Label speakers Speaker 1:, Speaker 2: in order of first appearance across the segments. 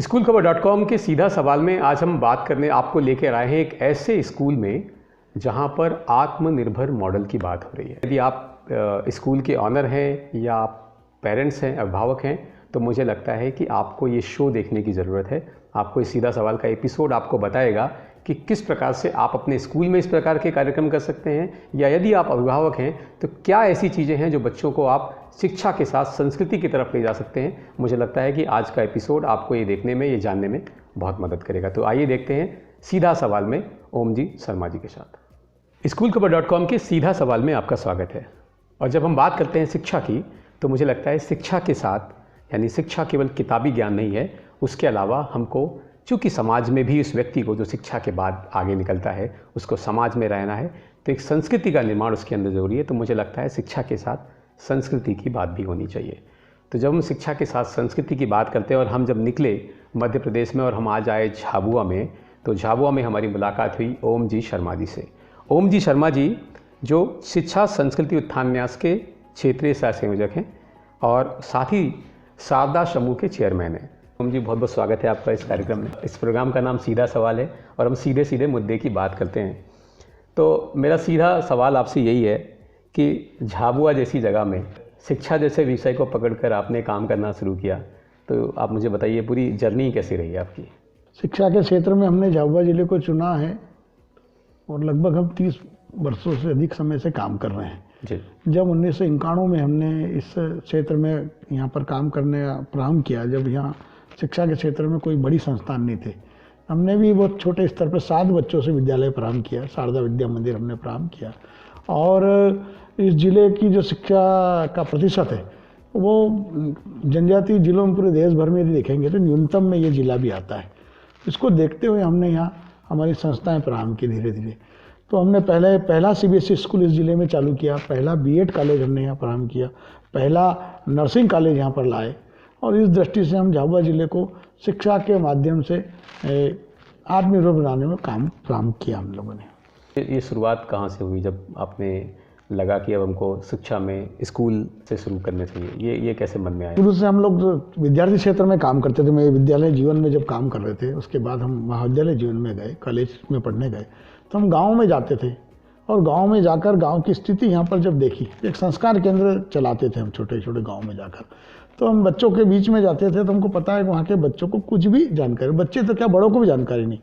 Speaker 1: स्कूलखबर.com के सीधा सवाल में आज हम बात करने आपको लेकर आए हैं एक ऐसे स्कूल में जहां पर आत्मनिर्भर मॉडल की बात हो रही है। यदि आप स्कूल के ऑनर हैं या आप पेरेंट्स हैं, अभिभावक हैं, तो मुझे लगता है कि आपको ये शो देखने की ज़रूरत है। आपको इस सीधा सवाल का एपिसोड आपको बताएगा कि किस प्रकार से आप अपने स्कूल में इस प्रकार के कार्यक्रम कर सकते हैं, या यदि आप अभिभावक हैं तो क्या ऐसी चीज़ें हैं जो बच्चों को आप शिक्षा के साथ संस्कृति की तरफ ले जा सकते हैं। मुझे लगता है कि आज का एपिसोड आपको ये देखने में, ये जानने में बहुत मदद करेगा। तो आइए देखते हैं सीधा सवाल में ओम जी शर्मा जी के साथ। स्कूलखबर.com के सीधा सवाल में आपका स्वागत है। और जब हम बात करते हैं शिक्षा की, तो मुझे लगता है शिक्षा के साथ, यानी शिक्षा केवल किताबी ज्ञान नहीं है, उसके अलावा हमको, चूँकि समाज में भी उस व्यक्ति को जो शिक्षा के बाद आगे निकलता है उसको समाज में रहना है, तो एक संस्कृति का निर्माण उसके अंदर ज़रूरी है। तो मुझे लगता है शिक्षा के साथ संस्कृति की बात भी होनी चाहिए। तो जब हम शिक्षा के साथ संस्कृति की बात करते हैं, और हम जब निकले मध्य प्रदेश में और हम आज आए झाबुआ में, तो झाबुआ में हमारी मुलाकात हुई ओम जी शर्मा जी से। ओम जी शर्मा जी जो शिक्षा संस्कृति उत्थान न्यास के क्षेत्रीय सह संयोजक हैं और साथ ही शारदा समूह के चेयरमैन हैं। ओम जी, बहुत बहुत स्वागत है आपका इस कार्यक्रम में। इस प्रोग्राम का नाम सीधा सवाल है और हम सीधे सीधे मुद्दे की बात करते हैं। तो मेरा सीधा सवाल आपसे यही है कि झाबुआ जैसी जगह में शिक्षा जैसे विषय को पकड़कर आपने काम करना शुरू किया, तो आप मुझे बताइए पूरी जर्नी कैसी रही आपकी?
Speaker 2: शिक्षा के क्षेत्र में हमने झाबुआ जिले को चुना है और लगभग हम 30 वर्षों से अधिक समय से काम कर रहे हैं
Speaker 1: जी।
Speaker 2: जब 1991 में हमने इस क्षेत्र में यहाँ पर काम करने प्रारंभ किया, जब यहाँ शिक्षा के क्षेत्र में कोई बड़ी संस्थान नहीं थे, हमने भी बहुत छोटे स्तर पर 7 बच्चों से विद्यालय प्रारंभ किया। शारदा विद्या मंदिर हमने प्रारंभ किया और इस जिले की जो शिक्षा का प्रतिशत है वो जनजातीय जिलों में पूरे देश भर में यदि देखेंगे तो न्यूनतम में ये जिला भी आता है। इसको देखते हुए हमने यहाँ हमारी संस्थाएं प्रारंभ की धीरे धीरे। तो हमने पहला CBSE स्कूल इस ज़िले में चालू किया, पहला B.Ed कॉलेज हमने यहाँ प्रारंभ किया, पहला नर्सिंग कॉलेज यहाँ पर लाए, और इस दृष्टि से हम झाबुआ ज़िले को शिक्षा के माध्यम से आत्मनिर्भर बनाने में काम प्रारंभ किया हम लोगों ने।
Speaker 1: ये शुरुआत कहाँ से हुई जब आपने लगा कि अब हमको शिक्षा में स्कूल से शुरू करने चाहिए? ये कैसे मन में आया?
Speaker 2: शुरू से हम लोग विद्यार्थी क्षेत्र में काम करते थे। मैं विद्यालय जीवन में जब काम कर रहे थे, उसके बाद हम महाविद्यालय जीवन में गए, कॉलेज में पढ़ने गए, तो हम गाँव में जाते थे और गाँव में जाकर गाँव की स्थिति यहाँ पर जब देखी, एक संस्कार केंद्र चलाते थे हम छोटे छोटे गाँव में जाकर। तो हम बच्चों के बीच में जाते थे तो हमको पता है कि वहाँ के बच्चों को कुछ भी जानकारी, बच्चे तो क्या बड़ों को भी जानकारी नहीं।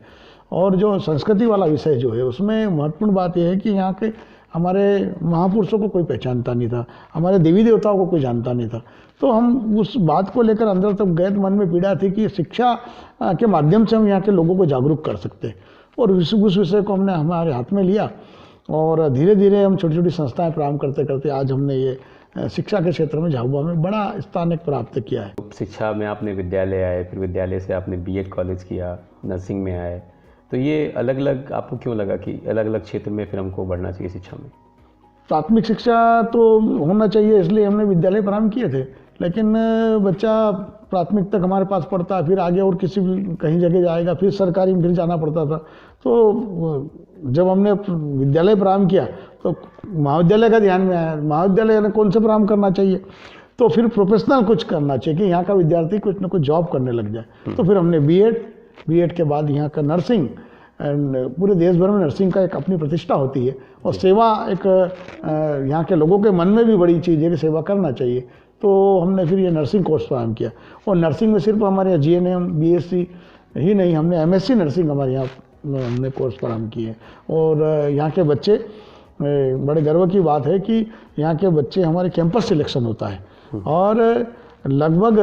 Speaker 2: और जो संस्कृति वाला विषय जो है उसमें महत्वपूर्ण बात यह है कि यहाँ के हमारे महापुरुषों को कोई पहचानता नहीं था, हमारे देवी देवताओं को कोई जानता नहीं था। तो हम उस बात को लेकर अंदर तक गए तो मन में पीड़ा थी कि शिक्षा के माध्यम से हम यहाँ के लोगों को जागरूक कर सकते हैं। और उस विषय को हमने हमारे हाथ में लिया और धीरे धीरे हम छोटी छोटी संस्थाएं प्रारंभ करते करते आज हमने ये शिक्षा के क्षेत्र में झाबुआ में बड़ा स्थान प्राप्त किया है।
Speaker 1: शिक्षा में आपने विद्यालय आए, फिर विद्यालय से आपने B.Ed कॉलेज किया, नर्सिंग में आए, तो ये अलग अलग आपको क्यों लगा कि अलग अलग क्षेत्र में फिर हमको बढ़ना चाहिए शिक्षा में?
Speaker 2: प्राथमिक शिक्षा तो होना चाहिए, इसलिए हमने विद्यालय प्रारंभ किए थे। लेकिन बच्चा प्राथमिक तक हमारे पास पढ़ता है, फिर आगे और किसी कहीं जगह जाएगा, फिर सरकारी में फिर जाना पड़ता था। तो जब हमने विद्यालय प्रारंभ किया तो महाविद्यालय का ध्यान में आया, महाविद्यालय ने कौन से प्रारंभ करना चाहिए, तो फिर प्रोफेशनल कुछ करना चाहिए कि यहाँ का विद्यार्थी कुछ ना कुछ जॉब करने लग जाए। तो फिर हमने B.Ed के बाद यहाँ का नर्सिंग, पूरे देश भर में नर्सिंग का एक अपनी प्रतिष्ठा होती है और सेवा एक यहाँ के लोगों के मन में भी बड़ी चीज़ है कि सेवा करना चाहिए। तो हमने फिर ये नर्सिंग कोर्स प्रारंभ किया और नर्सिंग में सिर्फ हमारे यहाँ GNM BSc ही नहीं, हमने MSc नर्सिंग हमारे यहाँ हमने कोर्स प्रारंभ किए। और यहाँ के बच्चे, बड़े गर्व की बात है कि यहाँ के बच्चे हमारे कैंपस सिलेक्शन होता है और लगभग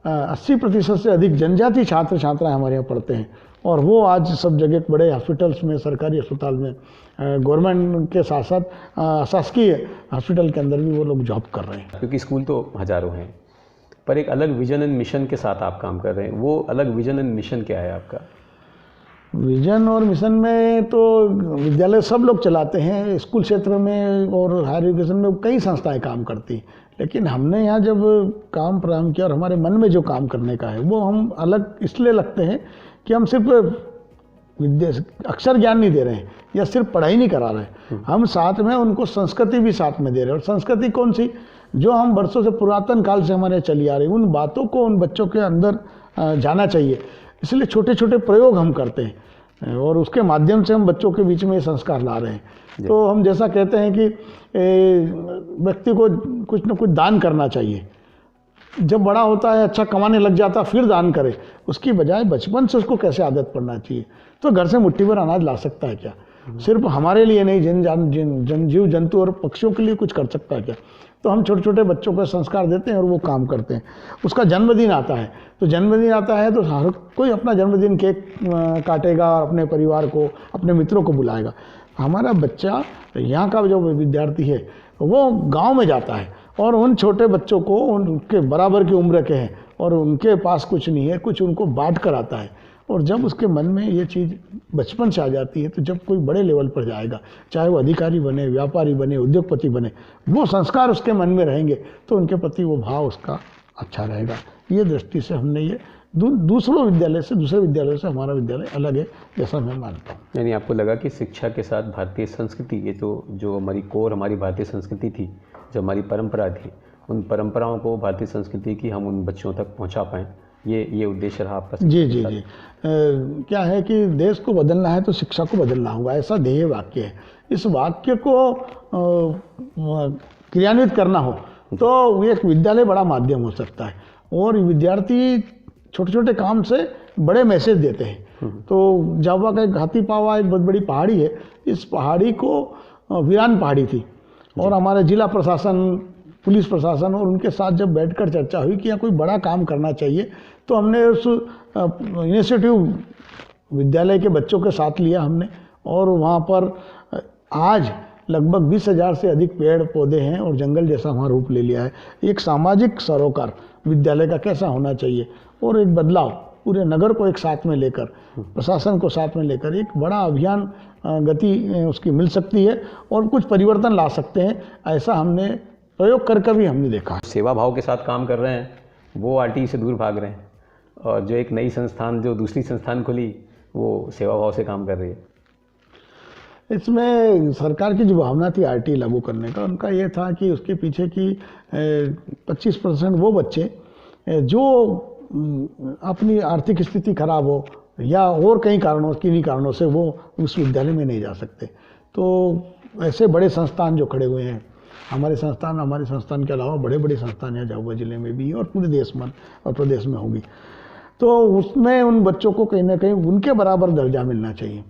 Speaker 2: 80% से अधिक जनजातीय छात्र छात्राएं हमारे यहाँ पढ़ते हैं और वो आज सब जगह बड़े हॉस्पिटल्स में, सरकारी अस्पताल में, गवर्नमेंट के साथ साथ शासकीय हॉस्पिटल के अंदर भी वो लोग जॉब कर रहे हैं।
Speaker 1: क्योंकि स्कूल तो हज़ारों हैं, पर एक अलग विजन एंड मिशन के साथ आप काम कर रहे हैं। वो अलग विजन एंड मिशन क्या है आपका?
Speaker 2: विजन और मिशन में तो विद्यालय सब लोग चलाते हैं, स्कूल क्षेत्र में और हायर एजुकेशन में कई संस्थाएं काम करती हैं, लेकिन हमने यहाँ जब काम प्रारंभ किया और हमारे मन में जो काम करने का है वो हम अलग इसलिए लगते हैं कि हम सिर्फ अक्षर ज्ञान नहीं दे रहे हैं या सिर्फ पढ़ाई नहीं करा रहे, हम साथ में उनको संस्कृति भी साथ में दे रहे हैं। और संस्कृति कौन सी, जो हम वर्षों से पुरातन काल से हमारे चली आ रही, उन बातों को उन बच्चों के अंदर जाना चाहिए। इसलिए छोटे छोटे प्रयोग हम करते हैं और उसके माध्यम से हम बच्चों के बीच में ये संस्कार ला रहे हैं। तो हम जैसा कहते हैं कि व्यक्ति को कुछ न कुछ दान करना चाहिए। जब बड़ा होता है, अच्छा कमाने लग जाता, फिर दान करे, उसकी बजाय बचपन से उसको कैसे आदत पड़ना चाहिए। तो घर से मुट्ठी भर अनाज ला सकता है क्या? सिर्फ हमारे लिए नहीं, जन जीव जंतु और पक्षियों के लिए कुछ कर सकता है क्या? तो हम छोटे छोटे बच्चों को संस्कार देते हैं और वो काम करते हैं। उसका जन्मदिन आता है तो हर कोई अपना जन्मदिन केक काटेगा और अपने परिवार को, अपने मित्रों को बुलाएगा। हमारा बच्चा, यहाँ का जो विद्यार्थी है, वो गांव में जाता है और उन छोटे बच्चों को, उनके बराबर की उम्र के हैं और उनके पास कुछ नहीं है, कुछ उनको बांट कर आता है। और जब उसके मन में ये चीज़ बचपन से आ जाती है तो जब कोई बड़े लेवल पर जाएगा, चाहे वो अधिकारी बने, व्यापारी बने, उद्योगपति बने, वो संस्कार उसके मन में रहेंगे तो उनके प्रति वो भाव उसका अच्छा रहेगा। ये दृष्टि से हमने ये दूसरे विद्यालय से हमारा विद्यालय अलग है, जैसा मैं मानता हूँ।
Speaker 1: यानी आपको लगा कि शिक्षा के साथ भारतीय संस्कृति, ये तो जो हमारी कोर हमारी भारतीय संस्कृति थी, जो हमारी परंपरा थी, उन परंपराओं को, भारतीय संस्कृति की, हम उन बच्चों तक पहुंचा पाएँ, ये उद्देश्य रहा आपका?
Speaker 2: जी। क्या है कि देश को बदलना है तो शिक्षा को बदलना होगा, ऐसा ध्येय वाक्य है। इस वाक्य को क्रियान्वित करना हो तो एक विद्यालय बड़ा माध्यम हो सकता है। और विद्यार्थी छोटे छोटे काम से बड़े मैसेज देते हैं। तो जावा का एक हाथी पावा एक बहुत बड़ी पहाड़ी है। इस पहाड़ी को वीरान पहाड़ी थी और हमारे जिला प्रशासन, पुलिस प्रशासन और उनके साथ जब बैठकर चर्चा हुई कि यहाँ कोई बड़ा काम करना चाहिए, तो हमने उस इनिशिएटिव विद्यालय के बच्चों के साथ लिया हमने। और वहाँ पर आज लगभग 20,000 से अधिक पेड़ पौधे हैं और जंगल जैसा वहाँ रूप ले लिया है। एक सामाजिक सरोकार विद्यालय का कैसा होना चाहिए और एक बदलाव पूरे नगर को एक साथ में लेकर, प्रशासन को साथ में लेकर एक बड़ा अभियान गति उसकी मिल सकती है और कुछ परिवर्तन ला सकते हैं। ऐसा हमने प्रयोग करके भी हमने देखा।
Speaker 1: सेवा भाव के साथ काम कर रहे हैं, वो आरटीई से दूर भाग रहे हैं, और जो एक नई संस्थान, जो दूसरी संस्थान खुली, वो सेवा भाव से काम कर रही है।
Speaker 2: इसमें सरकार की जो भावना थी आरटीई लागू करने का, उनका ये था कि उसके पीछे की 25% वो बच्चे जो अपनी आर्थिक स्थिति खराब हो या और कई किन्हीं कारणों से वो उस विद्यालय में नहीं जा सकते। तो ऐसे बड़े संस्थान जो खड़े हुए हैं, हमारे संस्थान के अलावा बड़े बड़े संस्थान हैं झाबुआ जिले में भी और पूरे देश में और प्रदेश में होंगी, तो उसमें उन बच्चों को कहीं ना कहीं उनके बराबर दर्जा मिलना चाहिए।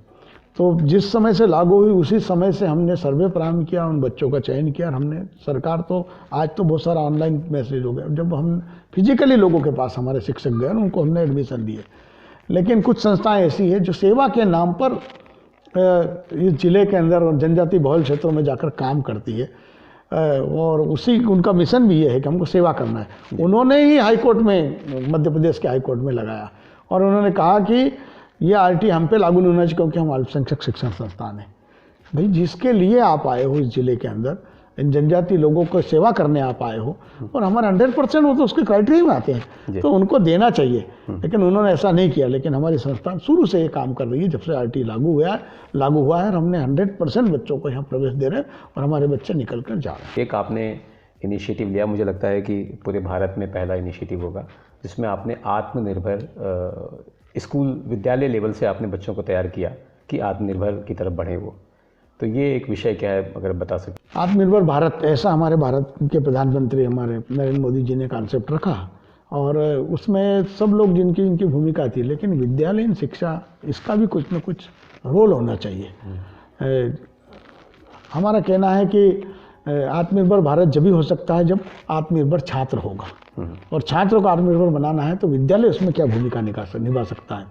Speaker 2: तो जिस समय से लागू हुई उसी समय से हमने सर्वे प्रारंभ किया, उन बच्चों का चयन किया और हमने, सरकार तो आज तो बहुत सारा ऑनलाइन मैसेज हो गया, जब हम फिजिकली लोगों के पास हमारे शिक्षक गए उनको हमने एडमिशन दिए। लेकिन कुछ संस्थाएं ऐसी हैं जो सेवा के नाम पर इस जिले के अंदर और जनजाति बहुल क्षेत्रों में जाकर काम करती है और उनका मिशन भी ये है कि हमको सेवा करना है। उन्होंने ही हाईकोर्ट में, मध्य प्रदेश के हाईकोर्ट में लगाया और उन्होंने कहा कि ये आरटीई हम पे लागू नहीं होना चाहिए क्योंकि हम अल्पसंख्यक शिक्षण संस्थान है। भाई, जिसके लिए आप आए हो इस जिले के अंदर, इन जनजाति लोगों को सेवा करने आप आए हो और हमारे 100% वो तो उसके क्राइटेरिया में आते हैं, तो उनको देना चाहिए। लेकिन उन्होंने ऐसा नहीं किया। लेकिन हमारी संस्थान शुरू से ये काम कर रही है, जब से आरटीई लागू हुआ है और हमने 100% बच्चों को यहाँ प्रवेश दे रहे हैं और हमारे बच्चे निकल कर जा रहे हैं।
Speaker 1: एक आपने इनिशिएटिव लिया, मुझे लगता है कि पूरे भारत में पहला इनिशिएटिव होगा, जिसमें आपने आत्मनिर्भर स्कूल विद्यालय लेवल से आपने बच्चों को तैयार किया कि आत्मनिर्भर की तरफ बढ़े वो। तो ये एक विषय क्या है, अगर बता सकते?
Speaker 2: आत्मनिर्भर भारत, ऐसा हमारे भारत के प्रधानमंत्री हमारे नरेंद्र मोदी जी ने कॉन्सेप्ट रखा और उसमें सब लोग जिनकी भूमिका थी, लेकिन विद्यालयीन शिक्षा, इसका भी कुछ न कुछ रोल होना चाहिए। हमारा कहना है कि आत्मनिर्भर भारत जब भी हो सकता है जब आत्मनिर्भर छात्र होगा, और छात्र को आत्मनिर्भर बनाना है तो विद्यालय उसमें क्या भूमिका निभा सकता है।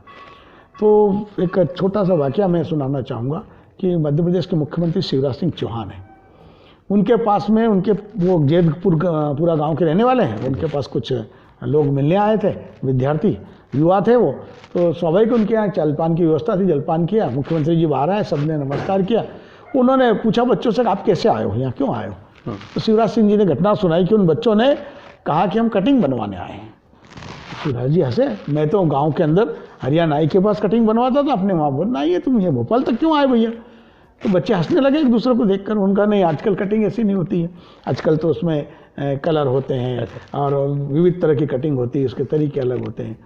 Speaker 2: तो एक छोटा सा वाकया मैं सुनाना चाहूँगा कि मध्य प्रदेश के मुख्यमंत्री शिवराज सिंह चौहान हैं, उनके पास में वो जैदपुर पूरा गांव के रहने वाले हैं, उनके पास कुछ लोग मिलने आए थे, विद्यार्थी युवा थे वो। तो स्वाभाविक उनके यहाँ जलपान की व्यवस्था थी, जलपान किया, मुख्यमंत्री जी बाहर आए, सबने नमस्कार किया। उन्होंने पूछा बच्चों से, आप कैसे आए हो, यहाँ क्यों आए हो? तो शिवराज सिंह जी ने घटना सुनाई कि उन बच्चों ने कहा कि हम कटिंग बनवाने आए हैं। शिवराज जी हंसे, मैं तो गांव के अंदर हरिया नाई के पास कटिंग बनवाता था, अपने वहाँ बोल नाई है, तुम ये भोपाल तक क्यों आए भैया? तो बच्चे हंसने लगे एक दूसरे को देखकर। उनका नहीं, आजकल कटिंग ऐसी नहीं होती है, आजकल तो उसमें कलर होते हैं और विविध तरह की कटिंग होती है, उसके तरीके अलग होते हैं।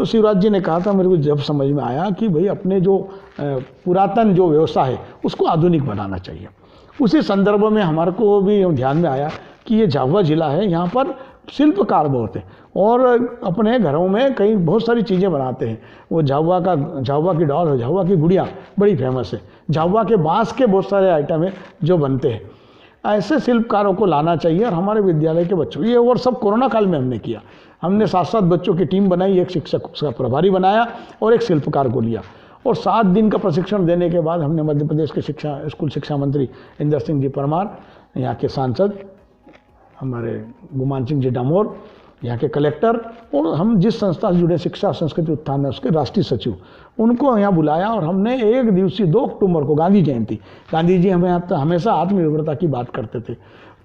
Speaker 2: तो शिवराज जी ने कहा था, मेरे को जब समझ में आया कि भाई अपने जो पुरातन जो व्यवसाय है उसको आधुनिक बनाना चाहिए। उसी संदर्भ में हमारे को भी ध्यान में आया कि ये झाबुआ जिला है, यहाँ पर शिल्पकार बहुत हैं और अपने घरों में कई बहुत सारी चीज़ें बनाते हैं। वो झाबुआ की डॉल है, झाबुआ की गुड़िया बड़ी फेमस है, झाबुआ के बांस के बहुत सारे आइटम हैं जो बनते हैं। ऐसे शिल्पकारों को लाना चाहिए और हमारे विद्यालय के बच्चों, ये और सब कोरोना काल में हमने किया। हमने 7-7 बच्चों की टीम बनाई, एक शिक्षक का प्रभारी बनाया और एक शिल्पकार को लिया और 7 दिन का प्रशिक्षण देने के बाद हमने मध्य प्रदेश के स्कूल शिक्षा मंत्री इंदर सिंह जी परमार, यहाँ के सांसद हमारे गुमान सिंह जी डामोर, यहाँ के कलेक्टर और हम जिस संस्था से जुड़े शिक्षा संस्कृति उत्थान है उसके राष्ट्रीय सचिव, उनको यहाँ बुलाया और हमने 1 दिवसीय 2 अक्टूबर को गांधी जयंती, गांधी जी हमें हमेशा आत्मनिर्भरता की बात करते थे,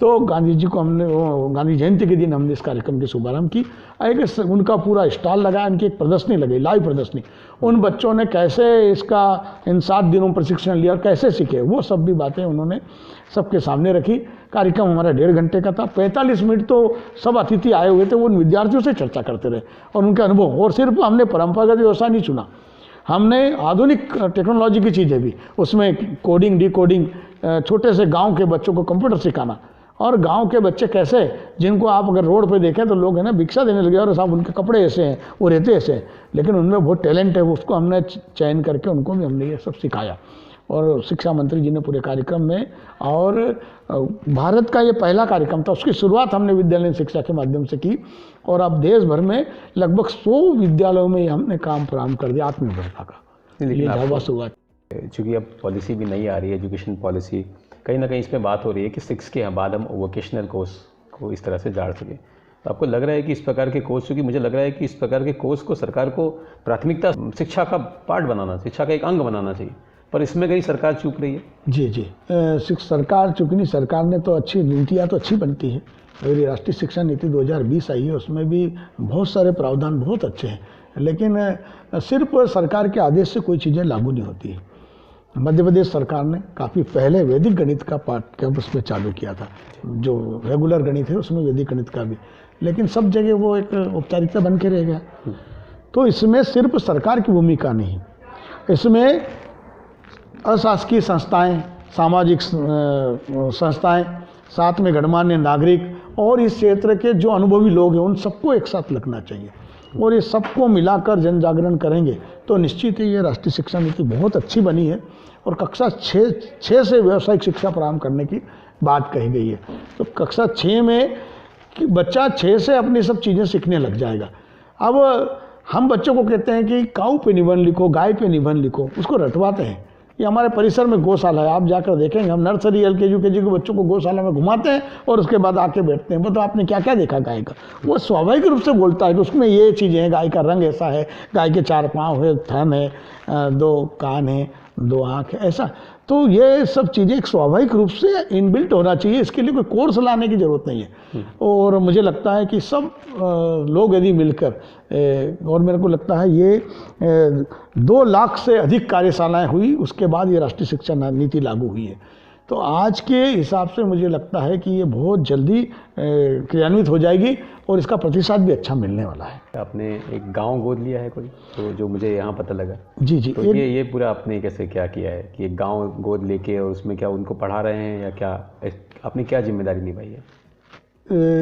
Speaker 2: तो गांधी जी को हमने गांधी जयंती के दिन हमने इस कार्यक्रम की शुभारंभ की। एक उनका पूरा स्टॉल लगाया, उनकी एक प्रदर्शनी लगी, लाइव प्रदर्शनी। उन बच्चों ने कैसे इसका इन 7 दिनों प्रशिक्षण लिया और कैसे सीखे, वो सब भी बातें उन्होंने सबके सामने रखी। कार्यक्रम हमारा 1.5 घंटे का था। 45 मिनट तो सब अतिथि आए हुए थे, वो उन विद्यार्थियों से चर्चा करते रहे और उनके अनुभव, और सिर्फ हमने परंपरागत व्यवसाय नहीं चुना, हमने आधुनिक टेक्नोलॉजी की चीज़ें भी उसमें, कोडिंग डिकोडिंग, छोटे से गांव के बच्चों को कंप्यूटर सिखाना। और गांव के बच्चे कैसे, जिनको आप अगर रोड पे देखें तो लोग है ना भिक्षा देने लगे और साहब उनके कपड़े ऐसे हैं, वो रहते ऐसे हैं, लेकिन उनमें बहुत टैलेंट है, उसको हमने चयन करके उनको भी हमने ये सब सिखाया। और शिक्षा मंत्री जी ने पूरे कार्यक्रम में, और भारत का ये पहला कार्यक्रम था, उसकी शुरुआत हमने विद्यालय शिक्षा के माध्यम से की और अब देश भर में लगभग 100 विद्यालयों में हमने काम प्रारंभ कर दिया आत्मनिर्भरता का।
Speaker 1: लेकिन
Speaker 2: झाबुआ शुरुआत,
Speaker 1: चूँकि अब पॉलिसी भी नई आ रही है, एजुकेशन पॉलिसी, कहीं ना कहीं इसमें बात हो रही है कि 6 के बाद हम वोकेशनल कोर्स को इस तरह से जाड़ सकें। तो आपको लग रहा है कि इस प्रकार के कोर्स, क्योंकि मुझे लग रहा है कि इस प्रकार के कोर्स को सरकार को प्राथमिकता शिक्षा का पार्ट बनाना, शिक्षा का एक अंग बनाना चाहिए, पर इसमें कहीं सरकार चूक रही है।
Speaker 2: जी सरकार चूक नहीं, सरकार ने तो अच्छी नीतियाँ तो अच्छी बनती है। मेरी राष्ट्रीय शिक्षा नीति 2020 आई है, उसमें भी बहुत सारे प्रावधान बहुत अच्छे हैं, लेकिन सिर्फ सरकार के आदेश से कोई चीज़ें लागू नहीं होती है। मध्य प्रदेश सरकार ने काफ़ी पहले वैदिक गणित का पाठ्यक्रम उसमें चालू किया था, जो रेगुलर गणित है उसमें वैदिक गणित का भी, लेकिन सब जगह वो एक औपचारिकता बन के रह गया। तो इसमें सिर्फ सरकार की भूमिका नहीं, इसमें अशासकीय संस्थाएं, सामाजिक संस्थाएं, साथ में गणमान्य नागरिक और इस क्षेत्र के जो अनुभवी लोग हैं उन सबको एक साथ लगना चाहिए और ये सबको मिलाकर जन जागरण करेंगे तो निश्चित ही ये राष्ट्रीय शिक्षा नीति बहुत अच्छी बनी है। और कक्षा 6 से व्यावसायिक शिक्षा प्रारंभ करने की बात कही गई है। तो कक्षा 6 में कि बच्चा 6 से अपनी सब चीज़ें सीखने लग जाएगा। अब हम बच्चों को कहते हैं कि काऊ पे निबंध लिखो, गाय पे निबंध लिखो, उसको रटवाते हैं। ये हमारे परिसर में गौशाला है, आप जाकर देखेंगे, हम नर्सरी LKG UKG के बच्चों को गौशाला में घुमाते हैं और उसके बाद आके बैठते हैं, तो आपने क्या क्या देखा गाय का। वो स्वाभाविक रूप से बोलता है कि उसमें ये चीज़ें हैं, गाय का रंग ऐसा है, गाय के 4 पाँव है, थन है, 2 कान है, 2 आँख है, ऐसा। तो ये सब चीज़ें एक स्वाभाविक रूप से इनबिल्ट होना चाहिए, इसके लिए कोई कोर्स लाने की ज़रूरत नहीं है। और मुझे लगता है कि सब लोग यदि मिलकर, और मेरे को लगता है ये 2 लाख से अधिक कार्यशालाएं हुई, उसके बाद ये राष्ट्रीय शिक्षा नीति लागू हुई है। तो आज के हिसाब से मुझे लगता है कि ये बहुत जल्दी क्रियान्वित हो जाएगी और इसका प्रतिशत भी अच्छा मिलने वाला है।
Speaker 1: आपने एक गांव गोद लिया है कोई, तो जो मुझे यहाँ पता लगा।
Speaker 2: जी
Speaker 1: तो ये पूरा आपने कैसे क्या किया है कि एक गांव गोद लेके, और उसमें क्या उनको पढ़ा रहे हैं या क्या, आपने क्या जिम्मेदारी निभाई है?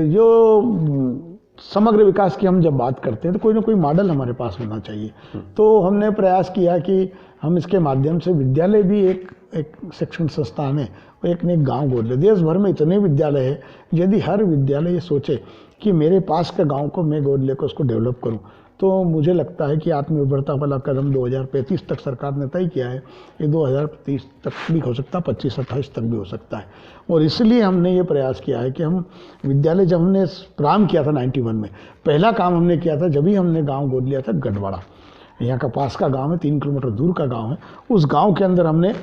Speaker 2: जो समग्र विकास की हम जब बात करते हैं तो कोई ना कोई मॉडल हमारे पास होना चाहिए। तो हमने प्रयास किया कि हम इसके माध्यम से विद्यालय भी एक शिक्षण संस्थान है, एक ने गांव गोद ले। देश भर में इतने विद्यालय है, यदि हर विद्यालय ये सोचे कि मेरे पास के गांव को मैं गोद लेकर उसको डेवलप करूं, तो मुझे लगता है कि आत्मनिर्भरता वाला कदम 2035 तक सरकार ने तय किया है, ये 2030 तक भी हो सकता है, 25-28 तक भी हो सकता है। और इसलिए हमने ये प्रयास किया है कि हम विद्यालय, जब हमने प्रारंभ किया था 91 में, पहला काम हमने किया था जब ही हमने गाँव गोद लिया था गढ़वाड़ा, यहाँ का पास का गाँव है, 3 किलोमीटर दूर का गाँव है। उस गाँव के अंदर हमने,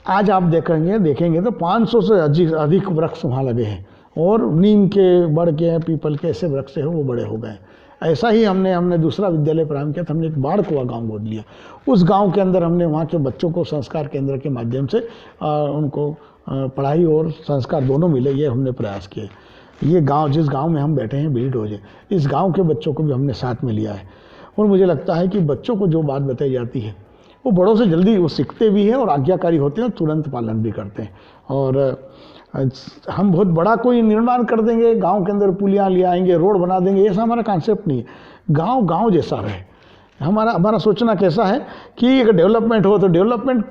Speaker 2: आज आप देखेंगे तो 500 से अधिक वृक्ष वहाँ लगे हैं, और नीम के, बड़ के, पीपल के ऐसे वृक्ष हैं वो बड़े हो गए। ऐसा ही हमने दूसरा विद्यालय प्रारंभ किया था, हमने एक बाढ़ कुआ गाँव गोद लिया। उस गाँव के अंदर हमने वहाँ के बच्चों को संस्कार केंद्र के माध्यम से उनको पढ़ाई और संस्कार दोनों मिले, ये हमने प्रयास किए। ये गाँव, जिस गाँव में हम बैठे हैं, बीड़ी डोजे, इस गाँव के बच्चों को भी हमने साथ में लिया है। और मुझे लगता है कि बच्चों को जो बात बताई जाती है वो बड़ों से जल्दी वो सीखते भी हैं और आज्ञाकारी होते हैं और तुरंत पालन भी करते हैं। और हम बहुत बड़ा कोई निर्माण कर देंगे, गांव के अंदर पुलियाँ ले आएंगे, रोड बना देंगे, ऐसा हमारा कॉन्सेप्ट नहीं है। गांव गांव जैसा रहे, हमारा सोचना कैसा है कि अगर डेवलपमेंट हो तो डेवलपमेंट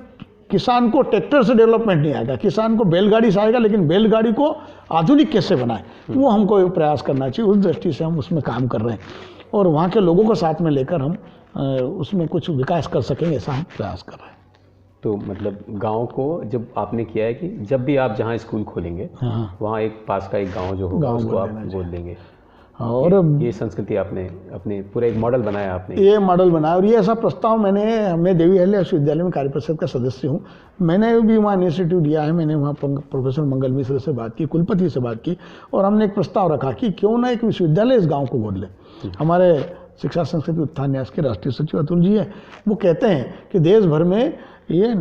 Speaker 2: किसान को ट्रैक्टर से डेवलपमेंट नहीं आएगा, किसान को बैलगाड़ी से आएगा, लेकिन बैलगाड़ी को आधुनिक कैसे बनाए वो हमको प्रयास करना चाहिए। उस दृष्टि से हम उसमें काम कर रहे हैं और वहाँ के लोगों को साथ में लेकर हम उसमें कुछ विकास कर सकेंगे, ऐसा हम प्रयास कर रहे हैं।
Speaker 1: तो मतलब गांव को जब आपने किया है कि जब भी आप जहाँ स्कूल खोलेंगे वहाँ एक पास का एक गांव जो होगा उसको आप गोद लेंगे, और ये संस्कृति आपने अपने पूरा एक मॉडल बनाया, आपने
Speaker 2: ये मॉडल बनाया। और ये ऐसा प्रस्ताव मैं देवी अहिल्या विश्वविद्यालय में कार्य परिषद का सदस्य हूँ, मैंने भी वहाँ इनिशिएटिव लिया है। मैंने वहाँ प्रोफेसर मंगल मिश्र से बात की, कुलपति से बात की, और हमने एक प्रस्ताव रखा कि क्यों ना एक विश्वविद्यालय इस गाँव को गोद ले। हमारे शिक्षा संस्कृति उत्थान न्यास के राष्ट्रीय सचिव अतुल जी हैं, वो कहते हैं कि देश भर में ये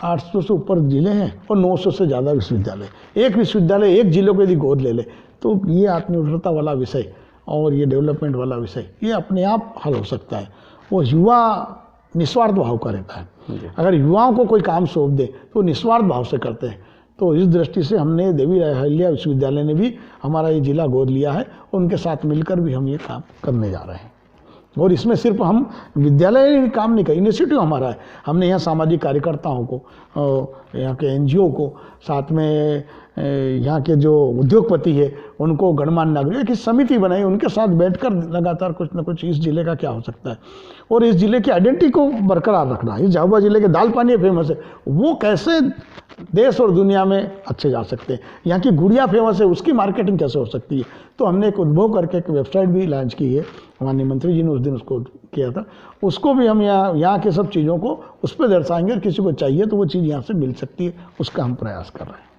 Speaker 2: 800 से ऊपर जिले हैं और 900 से ज़्यादा विश्वविद्यालय, एक विश्वविद्यालय एक जिले को यदि गोद ले ले तो ये आत्मनिर्भरता वाला विषय और ये डेवलपमेंट वाला विषय ये अपने आप हल हो सकता है। वो युवा निस्वार्थ भाव का रहता है, अगर युवाओं को कोई काम सौंप दे तो निस्वार्थ भाव से करते हैं। तो इस दृष्टि से हमने देवी अहिल्या विश्वविद्यालय ने भी हमारा ये जिला गोद लिया है, उनके साथ मिलकर भी हम ये काम करने जा रहे हैं। और इसमें सिर्फ हम विद्यालय काम नहीं कर, इनिशिएटिव हमारा है। हमने यहाँ सामाजिक कार्यकर्ताओं को, यहाँ के एनजीओ को, साथ में यहाँ के जो उद्योगपति है उनको, गणमान्य नागरिक की समिति बनाई, उनके साथ बैठकर लगातार कुछ न कुछ इस जिले का क्या हो सकता है और इस जिले की आइडेंटिटी को बरकरार रखना। इस झाबुआ जिले के दाल पानी फेमस है, वो कैसे देश और दुनिया में अच्छे जा सकते हैं। यहाँ की गुड़िया फेमस है, उसकी मार्केटिंग कैसे हो सकती है। तो हमने एक उद्भव करके एक वेबसाइट भी लॉन्च की है, माननीय मंत्री जी ने उस दिन उसको किया था, उसको भी हम यहाँ के सब चीज़ों को उस पर दर्शाएंगे और किसी को चाहिए तो वो चीज़ यहाँ से मिल सकती है, उसका हम प्रयास कर रहे हैं।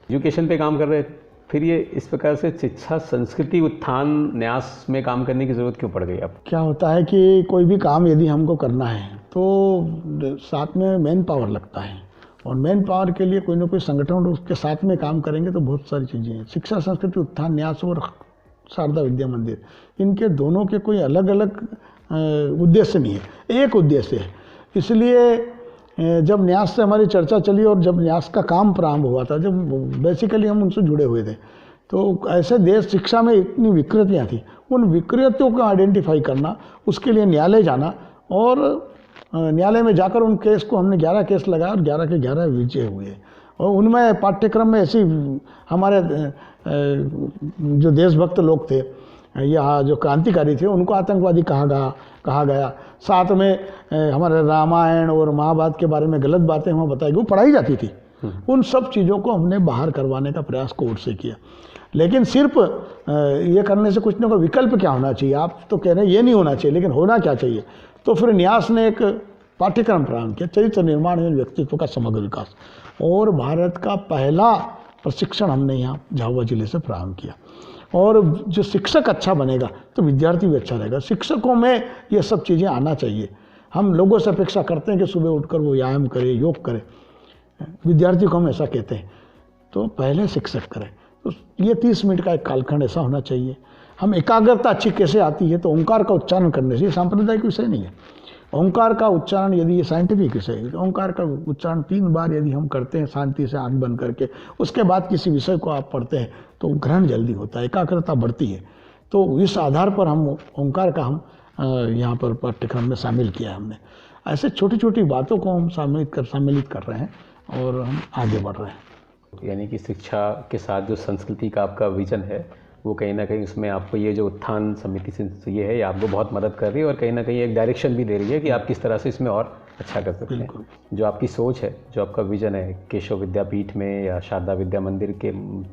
Speaker 1: एजुकेशन पे काम कर रहे हैं, फिर ये इस प्रकार से शिक्षा संस्कृति उत्थान न्यास में काम करने की ज़रूरत क्यों पड़ गई अब?
Speaker 2: क्या होता है कि कोई भी काम यदि हमको करना है तो साथ में मैन पावर लगता है, और मैन पावर के लिए कोई ना कोई संगठन उसके साथ में काम करेंगे तो बहुत सारी चीज़ें हैं। शिक्षा संस्कृति उत्थान न्यास और शारदा विद्या मंदिर, इनके दोनों के कोई अलग अलग उद्देश्य नहीं है, एक उद्देश्य है। इसलिए जब न्यास से हमारी चर्चा चली और जब न्यास का काम प्रारंभ हुआ था, जब बेसिकली हम उनसे जुड़े हुए थे, तो ऐसे देश शिक्षा में इतनी विकृतियाँ थी, उन विकृतियों को आइडेंटिफाई करना, उसके लिए न्यायालय जाना, और न्यायालय में जाकर उन केस को हमने 11 केस लगाया और 11 के 11 विजय हुए। और उनमें पाठ्यक्रम में ऐसी हमारे जो देशभक्त लोग थे या जो क्रांतिकारी थे उनको आतंकवादी कहा गया। साथ में हमारे रामायण और महाभारत के बारे में गलत बातें वहाँ बताई गई, पढ़ाई जाती थी। उन सब चीज़ों को हमने बाहर करवाने का प्रयास कोर्ट से किया। लेकिन सिर्फ ये करने से कुछ ना कोई विकल्प क्या होना चाहिए, आप तो कह रहे हैं ये नहीं होना चाहिए, लेकिन होना क्या चाहिए। तो फिर न्यास ने एक पाठ्यक्रम प्रारंभ किया, चरित्र निर्माण एवं व्यक्तित्व का समग्र विकास, और भारत का पहला प्रशिक्षण हमने यहाँ झाबुआ जिले से प्रारंभ किया। और जो शिक्षक अच्छा बनेगा तो विद्यार्थी भी अच्छा रहेगा। शिक्षकों में ये सब चीज़ें आना चाहिए। हम लोगों से अपेक्षा करते हैं कि सुबह उठकर वो व्यायाम करे, योग करे, विद्यार्थी को हम ऐसा कहते हैं, तो पहले शिक्षक करें। तो ये 30 मिनट का एक कालखंड ऐसा होना चाहिए। हम एकाग्रता अच्छी कैसे आती है, तो ओंकार का उच्चारण करने से, ये सांप्रदायिक विषय नहीं है। ओंकार का उच्चारण यदि ये साइंटिफिक विषय है, तो ओंकार का उच्चारण 3 बार यदि हम करते हैं शांति से आँख बंद करके, उसके बाद किसी विषय को आप पढ़ते हैं तो ग्रहण जल्दी होता है, एकाग्रता बढ़ती है। तो इस आधार पर हम ओंकार का हम यहाँ पर पाठ्यक्रम में शामिल किया है हमने। ऐसे छोटी छोटी बातों को हम सम्मिलित कर रहे हैं और हम आगे बढ़ रहे हैं।
Speaker 1: यानी कि शिक्षा के साथ जो संस्कृति का आपका विजन है वो कहीं ना कहीं उसमें आपको ये जो उत्थान समिति से ये है, ये आपको बहुत मदद कर रही है और कहीं ना कहीं एक डायरेक्शन भी दे रही है कि आप किस तरह से इसमें और अच्छा कर सकते हैं। जो आपकी सोच है, जो आपका विजन है केशव विद्यापीठ में या शारदा विद्या मंदिर के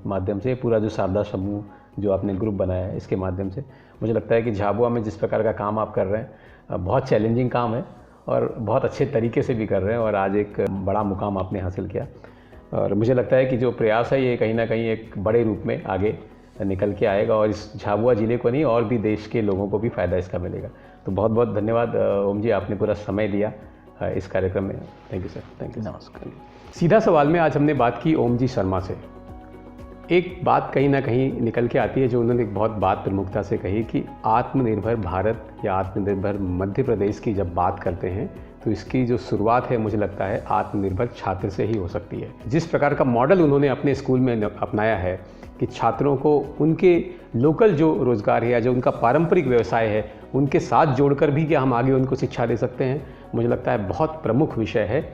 Speaker 1: माध्यम से, पूरा जो शारदा समूह जो आपने ग्रुप बनाया है, इसके माध्यम से मुझे लगता है कि झाबुआ में जिस प्रकार का काम आप कर रहे हैं, बहुत चैलेंजिंग काम है और बहुत अच्छे तरीके से भी कर रहे हैं, और आज एक बड़ा मुकाम आपने हासिल किया। और मुझे लगता है कि जो प्रयास है ये कहीं ना कहीं एक बड़े रूप में आगे निकल के आएगा और इस झाबुआ जिले को नहीं और भी देश के लोगों को भी फ़ायदा इसका मिलेगा। तो बहुत बहुत धन्यवाद ओम जी, आपने पूरा समय दिया इस कार्यक्रम में। Thank you sir. Thank you.
Speaker 2: नमस्कार।
Speaker 1: सीधा सवाल में आज हमने बात की ओम जी शर्मा से। एक बात कहीं ना कहीं निकल के आती है जो उन्होंने एक बहुत बात प्रमुखता से कही कि आत्मनिर्भर भारत या आत्मनिर्भर मध्य प्रदेश की जब बात करते हैं तो इसकी जो शुरुआत है मुझे लगता है आत्मनिर्भर छात्र से ही हो सकती है। जिस प्रकार का मॉडल उन्होंने अपने स्कूल में अपनाया है कि छात्रों को उनके लोकल जो रोज़गार है या जो उनका पारंपरिक व्यवसाय है उनके साथ जोड़कर भी क्या हम आगे उनको शिक्षा दे सकते हैं, मुझे लगता है बहुत प्रमुख विषय है।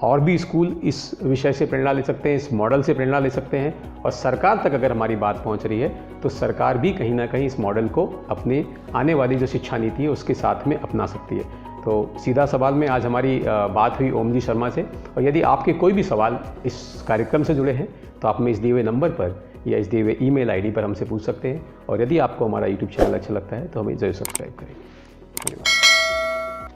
Speaker 1: और भी स्कूल इस विषय से प्रेरणा ले सकते हैं, इस मॉडल से प्रेरणा ले सकते हैं, और सरकार तक अगर हमारी बात पहुंच रही है तो सरकार भी कहीं ना कहीं इस मॉडल को अपने आने वाली जो शिक्षा नीति है उसके साथ में अपना सकती है। तो सीधा सवाल में आज हमारी बात हुई ओम जी शर्मा से, और यदि आपके कोई भी सवाल इस कार्यक्रम से जुड़े हैं तो आप हमें इस दिए हुए नंबर पर या इस दिए हुए ईमेल आईडी पर हमसे पूछ सकते हैं, और यदि आपको हमारा यूट्यूब चैनल अच्छा लगता है तो हमें ज़रूर सब्सक्राइब करें।